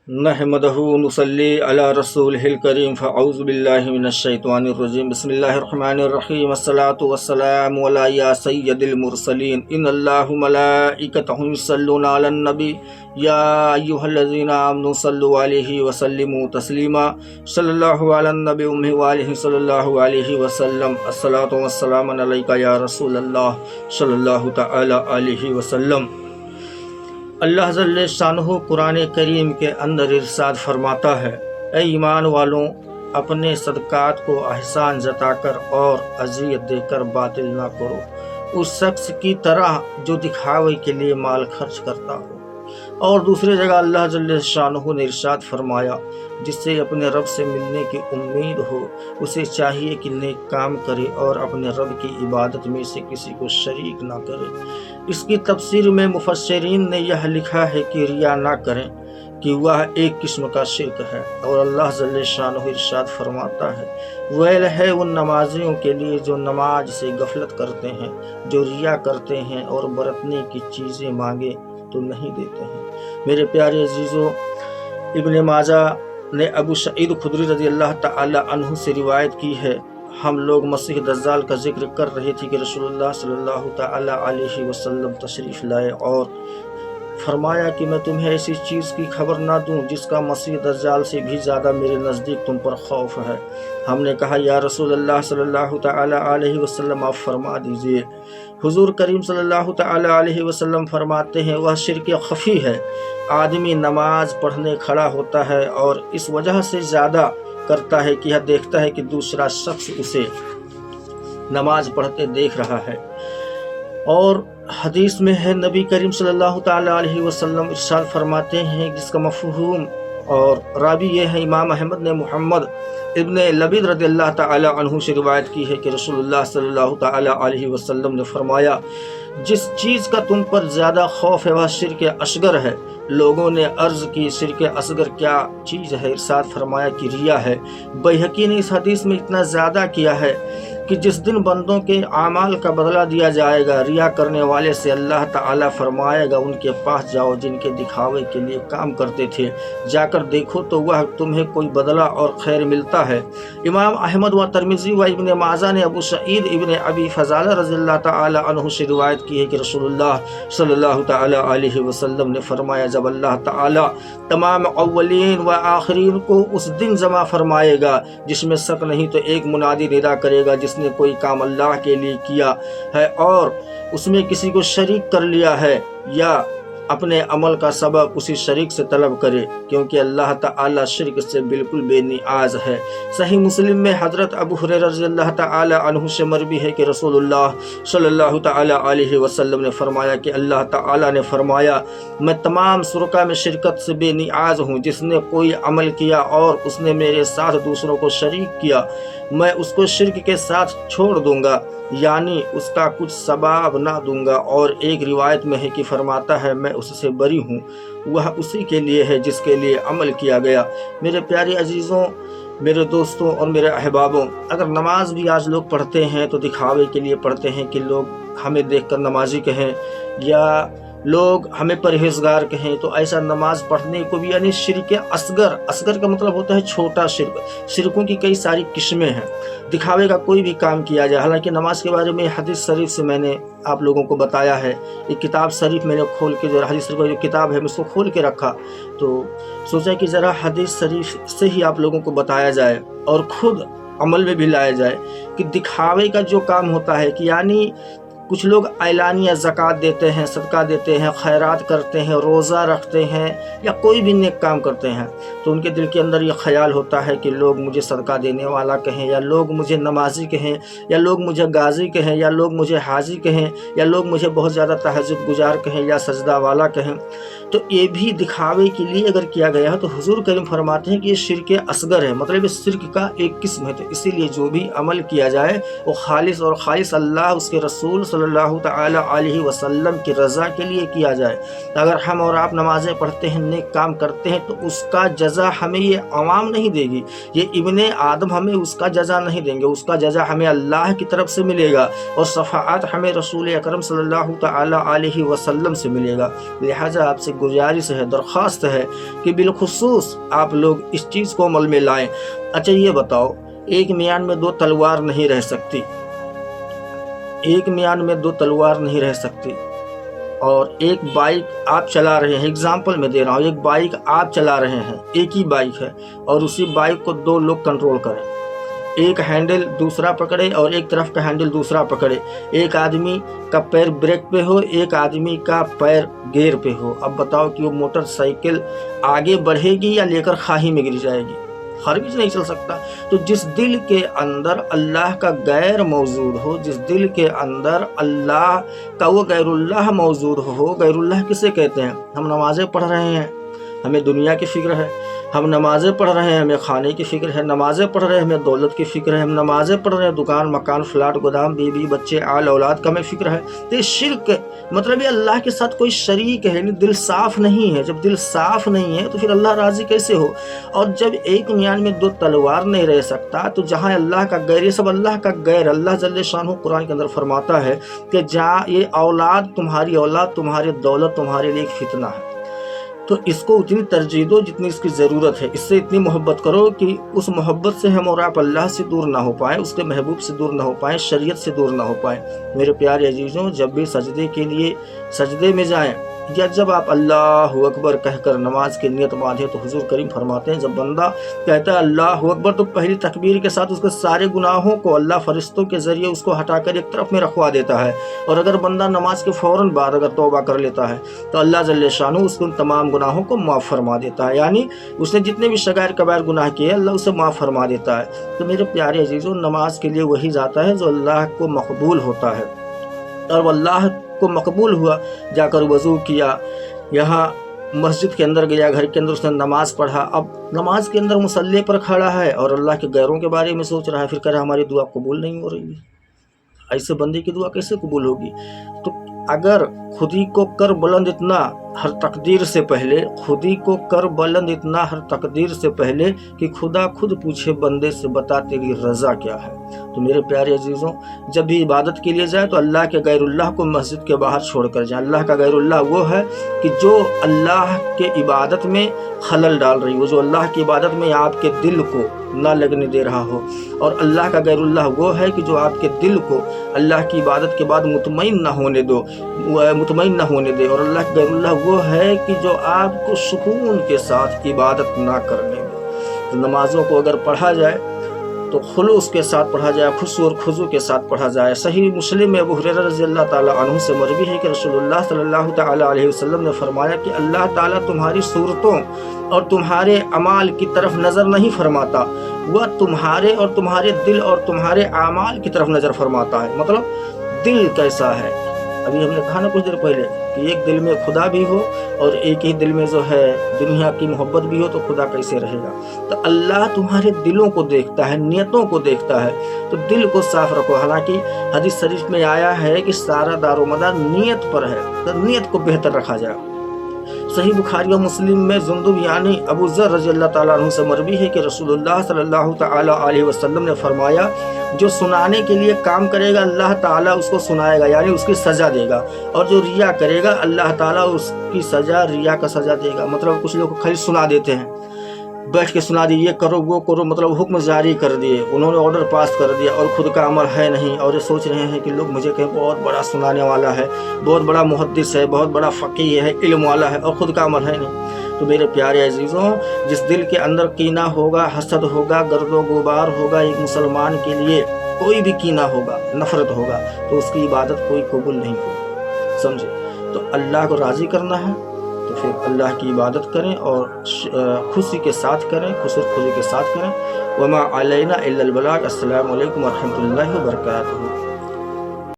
نحمدہ ونصلی علی رسولہ الکریم فاعوذ باللہ من الشیطان الرجیم بسم اللہ الرحمن الرحیم الصلاۃ والسلام علی یا سید المرسلین ان اللہ ملائکتہ یصلون علی النبی یا ایھا الذین آمنوا صلوا علیہ وسلموا تسلیما صلی اللہ علی النبی وآلہ صلی اللہ علیہ وسلم الصلاۃ والسلام علیک یا رسول اللہ صلی اللہ تعالی علیہ وسلم۔ اللہ جل شانہ قرآن کریم کے اندر ارشاد فرماتا ہے، اے ایمان والوں، اپنے صدقات کو احسان جتا کر اور اذیت دے کر باطل نہ کرو، اس شخص کی طرح جو دکھاوے کے لیے مال خرچ کرتا ہو۔ اور دوسری جگہ اللہ جل شانہ نے ارشاد فرمایا، جس سے اپنے رب سے ملنے کی امید ہو اسے چاہیے کہ نیک کام کرے اور اپنے رب کی عبادت میں سے کسی کو شریک نہ کرے۔ اس کی تفسیر میں مفسرین نے یہ لکھا ہے کہ ریا نہ کریں کہ وہ ایک قسم کا شرک ہے، اور اللہ جل شانہ ارشاد فرماتا ہے، ویل ہے ان نمازیوں کے لیے جو نماز سے غفلت کرتے ہیں، جو ریا کرتے ہیں اور برتنے کی چیزیں مانگے تو نہیں دیتے ہیں۔ میرے پیارے عزیزوں، ابن ماجہ نے ابو سعید خدری رضی اللہ تعالی عنہ سے روایت کی ہے، ہم لوگ مسیح دجال کا ذکر کر رہے تھے کہ رسول اللہ صلی اللہ تعالی علیہ وسلم تشریف لائے اور فرمایا کہ میں تمہیں ایسی چیز کی خبر نہ دوں جس کا مسیح دجال سے بھی زیادہ میرے نزدیک تم پر خوف ہے۔ ہم نے کہا یا رسول اللہ صلی اللہ تعالی علیہ وسلم آپ فرما دیجئے۔ حضور کریم صلی اللہ تعالی علیہ وسلم فرماتے ہیں، وہ شرک خفی ہے، آدمی نماز پڑھنے کھڑا ہوتا ہے اور اس وجہ سے زیادہ کرتا ہے کہ یہ دیکھتا ہے کہ دوسرا شخص اسے نماز پڑھتے دیکھ رہا ہے۔ اور حدیث میں ہے، نبی کریم صلی اللہ تعالی علیہ وسلم ارشاد فرماتے ہیں، جس کا مفہوم اور راوی یہ ہے، امام احمد نے محمد ابن لبید رضی اللہ تعالی عنہ سے روایت کی ہے کہ رسول اللہ صلی اللہ تعالی علیہ وسلم نے فرمایا، جس چیز کا تم پر زیادہ خوف ہے وہ شرک اصغر ہے۔ لوگوں نے عرض کی شرک اصغر کیا چیز ہے؟ ارشاد فرمایا کہ ریا ہے۔ بیہقی نے اس حدیث میں اتنا زیادہ کیا ہے کہ جس دن بندوں کے اعمال کا بدلہ دیا جائے گا، ریا کرنے والے سے اللہ تعالیٰ فرمائے گا، ان کے پاس جاؤ جن کے دکھاوے کے لیے کام کرتے تھے، جا کر دیکھو تو وہ تمہیں کوئی بدلہ اور خیر ملتا ہے۔ امام احمد و ترمذی و ابن ماجہ نے ابو سعید ابن ابی فضالہ رضی اللہ تعالی عنہ سے روایت کی ہے کہ رسول اللہ صلی اللہ تعالی علیہ وسلم نے فرمایا، جب اللہ تعالیٰ تمام اولین و آخرین کو اس دن جمع فرمائے گا جس میں شک نہیں، تو ایک منادی ندا کرے گا، جس نے کوئی کام اللہ کے لیے کیا ہے اور اس میں کسی کو شریک کر لیا ہے، یا اپنے عمل کا سبب اسی شریک سے طلب کرے، کیونکہ اللہ تعالی شرک سے بالکل بے نیاز ہے۔ صحیح مسلم میں حضرت ابو ہریرہ رضی اللہ تعالی عنہ سے مروی ہے کہ رسول اللہ صلی اللہ تعالی علیہ وسلم نے فرمایا کہ اللہ تعالی نے فرمایا، میں تمام شرکا میں شرکت سے بے نیاز ہوں، جس نے کوئی عمل کیا اور اس نے میرے ساتھ دوسروں کو شریک کیا، میں اس کو شرک کے ساتھ چھوڑ دوں گا، یعنی اس کا کچھ ثواب نہ دوں گا۔ اور ایک روایت میں ہے کہ فرماتا ہے، میں اس سے بری ہوں، وہ اسی کے لیے ہے جس کے لیے عمل کیا گیا۔ میرے پیارے عزیزوں، میرے دوستوں اور میرے احبابوں، اگر نماز بھی آج لوگ پڑھتے ہیں تو دکھاوے کے لیے پڑھتے ہیں کہ لوگ ہمیں دیکھ کر نمازی کہیں یا لوگ ہمیں پرہیزگار کہیں، تو ایسا نماز پڑھنے کو بھی یعنی شرک اصغر، اصغر کا مطلب ہوتا ہے چھوٹا شرک۔ شرکوں کی کئی ساری قسمیں ہیں، دکھاوے کا کوئی بھی کام کیا جائے۔ حالانکہ نماز کے بارے میں حدیث شریف سے میں نے آپ لوگوں کو بتایا ہے، ایک کتاب شریف میں نے کھول کے، جو حدیث شریف کا جو کتاب ہے میں اس کو کھول کے رکھا، تو سوچا کہ ذرا حدیث شریف سے ہی آپ لوگوں کو بتایا جائے اور خود عمل میں بھی لایا جائے کہ دکھاوے کا جو کام ہوتا ہے کہ یعنی کچھ لوگ اعلانیہ زکوٰۃ دیتے ہیں، صدقہ دیتے ہیں، خیرات کرتے ہیں، روزہ رکھتے ہیں یا کوئی بھی نیک کام کرتے ہیں، تو ان کے دل کے اندر یہ خیال ہوتا ہے کہ لوگ مجھے صدقہ دینے والا کہیں، یا لوگ مجھے نمازی کہیں، یا لوگ مجھے غازی کہیں، یا لوگ مجھے حاجی کہیں، یا لوگ مجھے بہت زیادہ تہجد گزار کہیں یا سجدہ والا کہیں۔ تو یہ بھی دکھاوے کے لیے اگر کیا گیا ہے تو حضور کریم فرماتے ہیں کہ یہ شرک اصغر ہے، مطلب اس شرک کا ایک قسم ہے۔ تو اسی لیے جو بھی عمل کیا جائے وہ خالص اور خالص اللہ، اس کے رسول صلی اللہ تعالی علیہ وسلم کی رضا کے لیے کیا جائے۔ اگر ہم اور آپ نمازیں پڑھتے ہیں، نیک کام کرتے ہیں، تو اس کا جزا ہمیں یہ عوام نہیں دے گی، یہ ابن آدم ہمیں اس کا جزا نہیں دیں گے، اس کا جزا ہمیں اللہ کی طرف سے ملے گا، اور شفاعت ہمیں رسول اکرم صلی اللہ تعالی علیہ وسلم سے ملے گا۔ لہٰذا آپ سے गुजारिश है, दरख्वास्त है कि बिलखुसूस आप लोग इस चीज़ को अमल में लाएं। अच्छा ये बताओ, एक मियान में दो तलवार नहीं रह सकती, एक मियान में दो तलवार नहीं रह सकती। और एक बाइक आप चला रहे हैं, एग्जाम्पल में दे रहा हूँ, एक बाइक आप चला रहे हैं, एक ही बाइक है और उसी बाइक को दो लोग कंट्रोल करें, एक हैंडल दूसरा पकड़े और एक तरफ का हैंडल दूसरा पकड़े, एक आदमी का पैर ब्रेक पे हो, एक आदमी का पैर गियर पे हो। अब बताओ कि वो मोटरसाइकिल आगे बढ़ेगी या लेकर खाई में गिर जाएगी? हरगिज़ नहीं चल सकता। तो जिस दिल के अंदर अल्लाह का गैर मौजूद हो, जिस दिल के अंदर अल्लाह का वो गैरुल्लाह मौजूद हो, गैरुल्लाह किसे कहते हैं? हम नमाज़ें पढ़ रहे हैं, हमें दुनिया की फ़िक्र है, हम नमाज़ें पढ़ रहे हैं, हमें खाने की फ़िक्र है, नमाज़ें पढ़ रहे हैं, हमें दौलत की फ़िक्र है, हम नमाज़ें पढ़ रहे हैं, दुकान मकान फ्लैट गोदाम बीवी बच्चे आल औलाद का हमें फ़िक्र है। तो ये शिर्क मतलब ये अल्लाह के साथ कोई शरीक है, यानी दिल साफ़ नहीं है। जब दिल साफ़ नहीं है तो फिर अल्लाह राज़ी कैसे हो? और जब एक मियान में दो तलवार नहीं रह सकता तो जहाँ अल्लाह का गैर, ये सब अल्लाह का गैर, अल्लाह जल्ले शान कुरान के अंदर फरमाता है कि जहाँ ये औलाद, तुम्हारी औलाद, तुम्हारी दौलत तुम्हारे लिए एक फितना है, तो इसको उतनी तरजीह दो जितनी इसकी ज़रूरत है, इससे इतनी मोहब्बत करो कि उस मोहब्बत से हम और आप अल्लाह से दूर ना हो पाएँ, उसके महबूब से दूर ना हो पाएँ, शरीयत से दूर ना हो पाएँ। मेरे प्यारे अजीज़ों, जब भी सजदे के लिए सजदे में जाएं या जब आप अल्लाहु अकबर कहकर नमाज की नियत बांधे तो हुजूर करीम फरमाते हैं, जब बंदा कहता है अल्लाहु अकबर तो पहली तकबीर के साथ उसके सारे गुनाहों को अल्लाह फरिश्तों के ज़रिए उसको हटाकर एक तरफ में रखवा देता है। और अगर बंदा नमाज के फ़ौरन बाद अगर तौबा कर लेता है तो अल्लाह जल्ले शानू उसके उन तमाम गुनाहों को माफ़ फरमा देता है, यानी उसने जितने भी सगायर कबायर गुनाह किए अल्लाह उसे माफ़ फरमा देता है। तो मेरे प्यारे अजीज़ों, नमाज के लिए वही जाता है जो अल्लाह को मकबूल होता है, और अल्लाह को मकबूल हुआ, जाकर वज़ू किया, यहाँ मस्जिद के अंदर गया, घर के अंदर उसने नमाज़ पढ़ा। अब नमाज के अंदर मुसल्ले पर खड़ा है और अल्लाह के गैरों के बारे में सोच रहा है, फिर कह रहा हमारी दुआ कबूल नहीं हो रही है, ऐसे बंदे की दुआ कैसे कबूल होगी? तो अगर खुदी को कर बुलंद इतना हर तकदीर से पहले, खुदी को कर बुलंद इतना हर तकदीर से पहले कि खुदा खुद पूछे बंदे से बता तेरी रज़ा क्या है। तो मेरे प्यारे अजीज़ों, जब भी इबादत के लिए जाए तो अल्लाह के गैरुल्लाह को मस्जिद के बाहर छोड़ कर जाए। अल्लाह का गैरुल्लाह वो है कि जो अल्लाह के इबादत में खलल डाल रही हो, जो अल्लाह की इबादत में आपके दिल को ना लगने दे रहा हो। और अल्लाह का गैरुल्लाह वो है कि जो आपके दिल को अल्लाह की इबादत के बाद मुतमईन ना होने दो, मुतमईन ना होने दे। और अल्लाह का गैरुल्लाह वो है कि जो आपको सुकून के साथ इबादत ना करने दे। तो नमाज़ों को अगर पढ़ा जाए तो खुलूस के साथ पढ़ा जाए, खुशू और खुजू के साथ पढ़ा जाए। सही मुस्लिम में अबू हुरैरा रज़ियल्लाहु ताला अन्हु से मरवी है कि रसूलुल्लाह सल्लल्लाहु ताला अलैहि वसल्लम ने फरमाया कि अल्लाह ताला तुम्हारी सूरतों और तुम्हारे अमाल की तरफ नज़र नहीं फरमाता, वह तुम्हारे और तुम्हारे दिल और तुम्हारे अमाल की तरफ नज़र फरमाता है। मतलब दिल कैसा है? अभी हमने कहा ना कुछ देर पहले कि एक दिल में खुदा भी हो और एक ही दिल में जो है दुनिया की मोहब्बत भी हो, तो खुदा कैसे रहेगा? तो अल्लाह तुम्हारे दिलों को देखता है, नियतों को देखता है। तो दिल को साफ रखो। हालांकि हदीस शरीफ में आया है कि सारा दारोमदार नियत पर है, तो नियत को बेहतर रखा जाए। सही बुखारी और मुस्लिम में जुंदुब यानी अबू ज़र रज़ियल्लाहु ताला अन्हु से मरवी है कि रसूलुल्लाह सल्लल्लाहु ताला अलैहि वसल्लम ने फरमाया, जो सुनाने के लिए काम करेगा अल्लाह ताला उसको सुनाएगा, यानी उसकी सज़ा देगा। और जो रिया करेगा अल्लाह ताला उसकी सज़ा रिया का सज़ा देगा। मतलब कुछ लोग खाली सुना देते हैं, बैठ के सुना दिए ये करो वो करो, मतलब हुक्म जारी कर दिए, उन्होंने ऑर्डर पास कर दिया और खुद का अमल है नहीं। और ये सोच रहे हैं कि लोग मुझे कहें बहुत बड़ा सुनाने वाला है, बहुत बड़ा मुहद्दिस है, बहुत बड़ा फ़क़ीह है, इल्म वाला है, और ख़ुद का अमल है नहीं। तो मेरे प्यारे अजीज़ों, जिस दिल के अंदर कीना होगा, हसद होगा, गर्दो गुबार होगा, एक मुसलमान के लिए कोई भी कीना होगा, नफ़रत होगा, तो उसकी इबादत कोई कबूल नहीं होगी, समझे? तो अल्लाह को राज़ी करना है तो फिर अल्लाह की इबादत करें और खुशी के साथ करें, खुशी के साथ करें। वमा अलैना इल्लल बलाग। अस्सलामु अलैकुम व रहमतुल्लाहि व बरकातुहू।